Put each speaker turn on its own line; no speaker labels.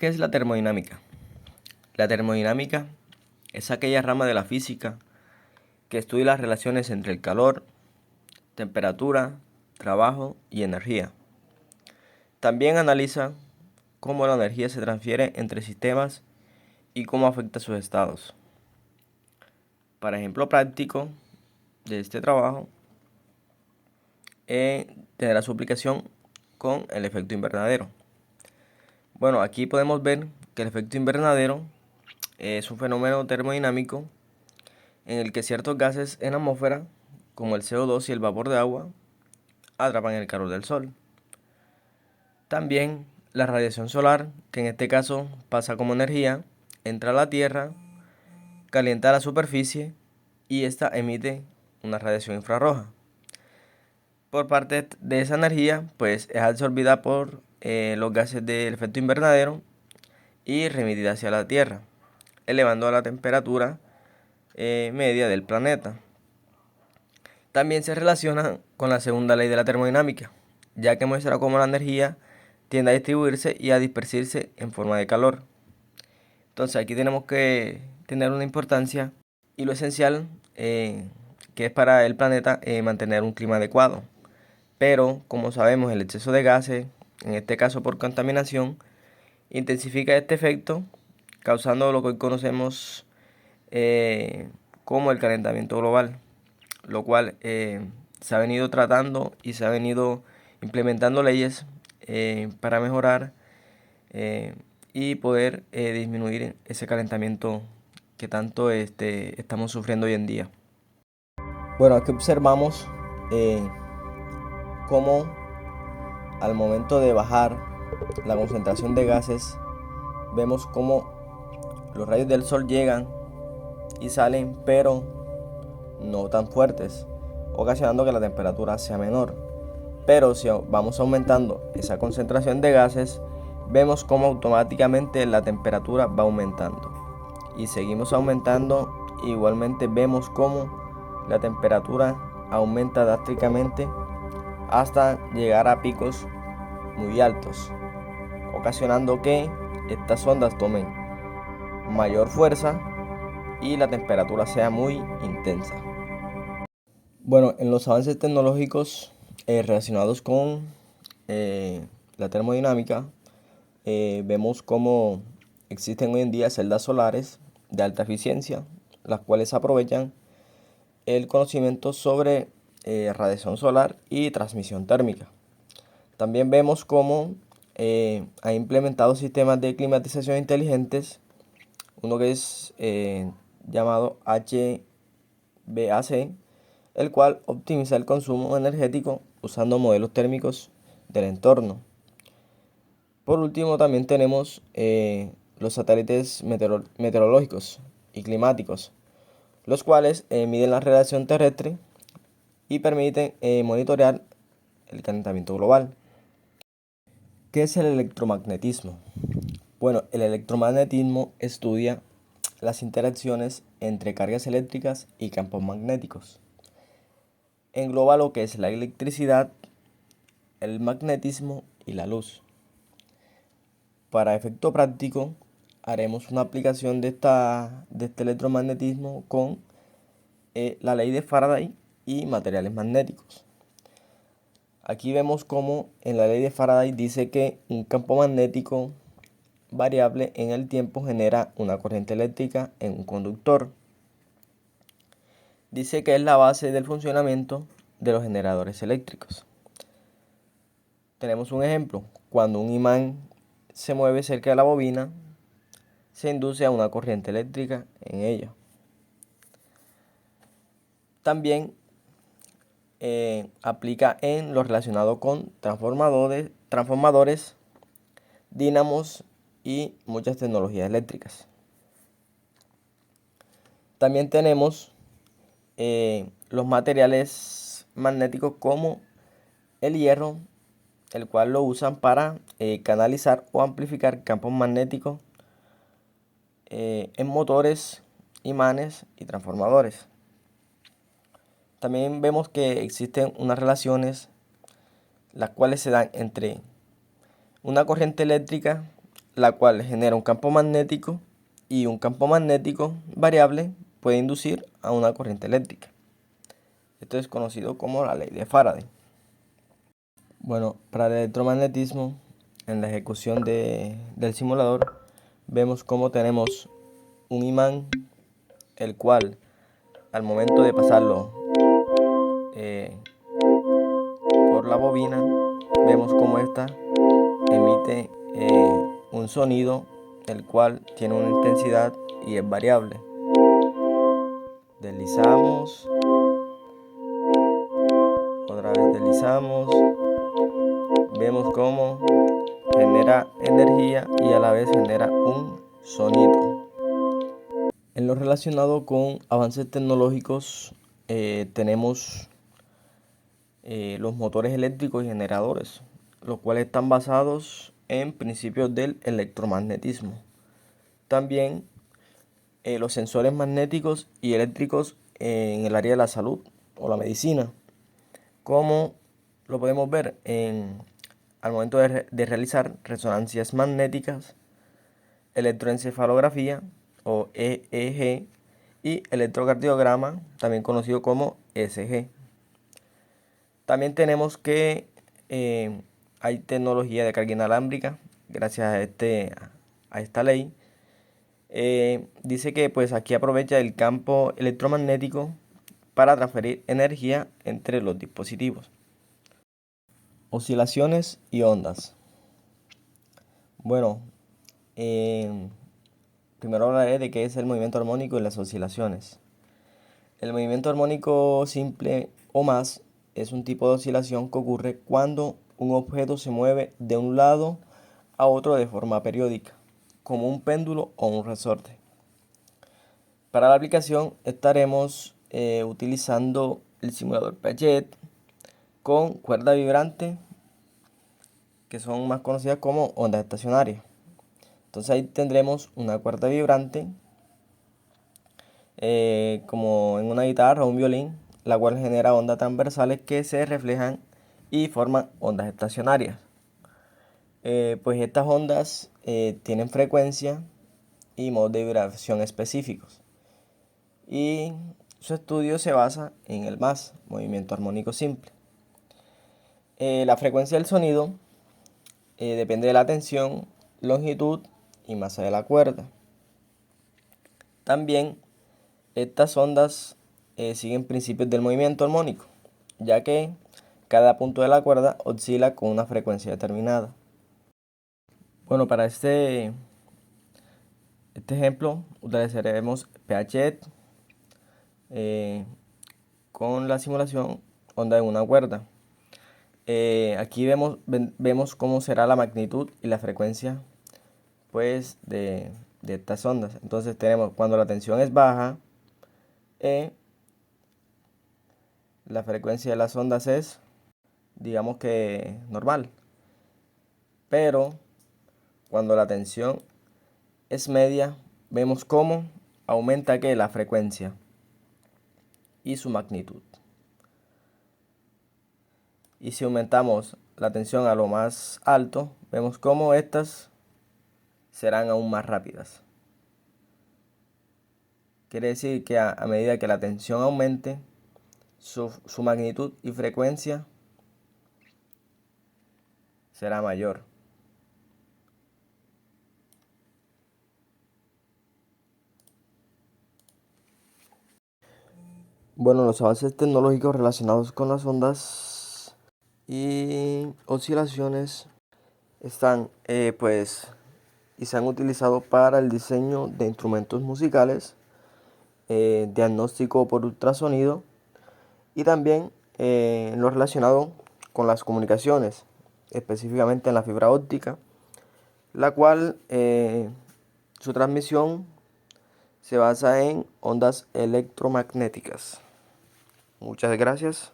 ¿Qué es la termodinámica? La termodinámica es aquella rama de la física que estudia las relaciones entre el calor, temperatura, trabajo y energía. También analiza cómo la energía se transfiere entre sistemas y cómo afecta sus estados. Para ejemplo práctico de este trabajo, tendrá su aplicación con el efecto invernadero. Bueno, aquí podemos ver que el efecto invernadero es un fenómeno termodinámico en el que ciertos gases en la atmósfera, como el CO2 y el vapor de agua, atrapan el calor del sol. También la radiación solar, que en este caso pasa como energía, entra a la Tierra, calienta la superficie y esta emite una radiación infrarroja. Por parte de esa energía, pues es absorbida por los gases del efecto invernadero y remitida hacia la Tierra, elevando la temperatura media del planeta. También se relaciona con la segunda ley de la termodinámica, ya que muestra cómo la energía tiende a distribuirse y a dispersarse en forma de calor. Entonces aquí tenemos que tener una importancia y lo esencial que es para el planeta mantener un clima adecuado. Pero como sabemos, el exceso de gases, en este caso por contaminación, intensifica este efecto, causando lo que hoy conocemos como el calentamiento global, lo cual se ha venido tratando y se ha venido implementando leyes para mejorar y poder disminuir ese calentamiento que tanto estamos sufriendo hoy en día. Bueno, aquí observamos cómo al momento de bajar la concentración de gases, vemos cómo los rayos del sol llegan y salen, pero no tan fuertes, ocasionando que la temperatura sea menor. Pero si vamos aumentando esa concentración de gases, vemos cómo automáticamente la temperatura va aumentando. Y seguimos aumentando, igualmente vemos cómo la temperatura aumenta drásticamente hasta llegar a picos muy altos, ocasionando que estas ondas tomen mayor fuerza y la temperatura sea muy intensa. Bueno, en los avances tecnológicos relacionados con la termodinámica, vemos cómo existen hoy en día celdas solares de alta eficiencia, las cuales aprovechan el conocimiento sobre radiación solar y transmisión térmica. También vemos cómo ha implementado sistemas de climatización inteligentes, uno que es llamado HVAC, el cual optimiza el consumo energético usando modelos térmicos del entorno. Por último, también tenemos los satélites meteorológicos y climáticos, los cuales miden la radiación terrestre y permiten monitorear el calentamiento global. ¿Qué es el electromagnetismo? Bueno, el electromagnetismo estudia las interacciones entre cargas eléctricas y campos magnéticos. Engloba lo que es la electricidad, el magnetismo y la luz. Para efecto práctico, haremos una aplicación de este electromagnetismo con la ley de Faraday y materiales magnéticos. Aquí vemos cómo en la ley de Faraday dice que un campo magnético variable en el tiempo genera una corriente eléctrica en un conductor. Dice que es la base del funcionamiento de los generadores eléctricos. Tenemos un ejemplo: cuando un imán se mueve cerca de la bobina, se induce a una corriente eléctrica en ella. También aplica en lo relacionado con transformadores, dínamos y muchas tecnologías eléctricas. También tenemos los materiales magnéticos como el hierro, el cual lo usan para canalizar o amplificar campos magnéticos en motores, imanes y transformadores. También vemos que existen unas relaciones las cuales se dan entre una corriente eléctrica la cual genera un campo magnético y un campo magnético variable puede inducir a una corriente eléctrica. Esto es conocido como la ley de Faraday. Bueno, para el electromagnetismo, en la ejecución del simulador, vemos cómo tenemos un imán, el cual al momento de pasarlo por la bobina, vemos cómo esta emite un sonido, el cual tiene una intensidad y es variable. Deslizamos, otra vez deslizamos, vemos cómo genera energía y a la vez genera un sonido. En lo relacionado con avances tecnológicos, tenemos los motores eléctricos y generadores, los cuales están basados en principios del electromagnetismo. También los sensores magnéticos y eléctricos en el área de la salud o la medicina, como lo podemos ver al momento de realizar resonancias magnéticas, electroencefalografía o EEG y electrocardiograma, también conocido como ECG. También tenemos que hay tecnología de carga inalámbrica gracias a esta ley. Dice que pues aquí aprovecha el campo electromagnético para transferir energía entre los dispositivos. Oscilaciones y ondas. Bueno, primero hablaré de qué es el movimiento armónico y las oscilaciones. El movimiento armónico simple o más es un tipo de oscilación que ocurre cuando un objeto se mueve de un lado a otro de forma periódica, como un péndulo o un resorte. Para la aplicación estaremos utilizando el simulador Piaget con cuerda vibrante, que son más conocidas como ondas estacionarias. Entonces ahí tendremos una cuerda vibrante como en una guitarra o un violín, la cual genera ondas transversales que se reflejan y forman ondas estacionarias. Pues estas ondas tienen frecuencia y modos de vibración específicos. Y su estudio se basa en el MAS, movimiento armónico simple. La frecuencia del sonido depende de la tensión, longitud y masa de la cuerda. También estas ondas siguen principios del movimiento armónico, ya que cada punto de la cuerda oscila con una frecuencia determinada. Bueno, para este ejemplo utilizaremos Piaget con la simulación onda en una cuerda. Aquí vemos cómo será la magnitud y la frecuencia pues de estas ondas. Entonces tenemos cuando la tensión es baja, la frecuencia de las ondas es, digamos que normal. Pero cuando la tensión es media, vemos cómo aumenta que la frecuencia y su magnitud. Y si aumentamos la tensión a lo más alto, vemos cómo estas serán aún más rápidas. Quiere decir que a medida que la tensión aumente, su magnitud y frecuencia será mayor. Bueno, los avances tecnológicos relacionados con las ondas y oscilaciones están y se han utilizado para el diseño de instrumentos musicales, diagnóstico por ultrasonido y también en lo relacionado con las comunicaciones, específicamente en la fibra óptica, la cual su transmisión se basa en ondas electromagnéticas. Muchas gracias.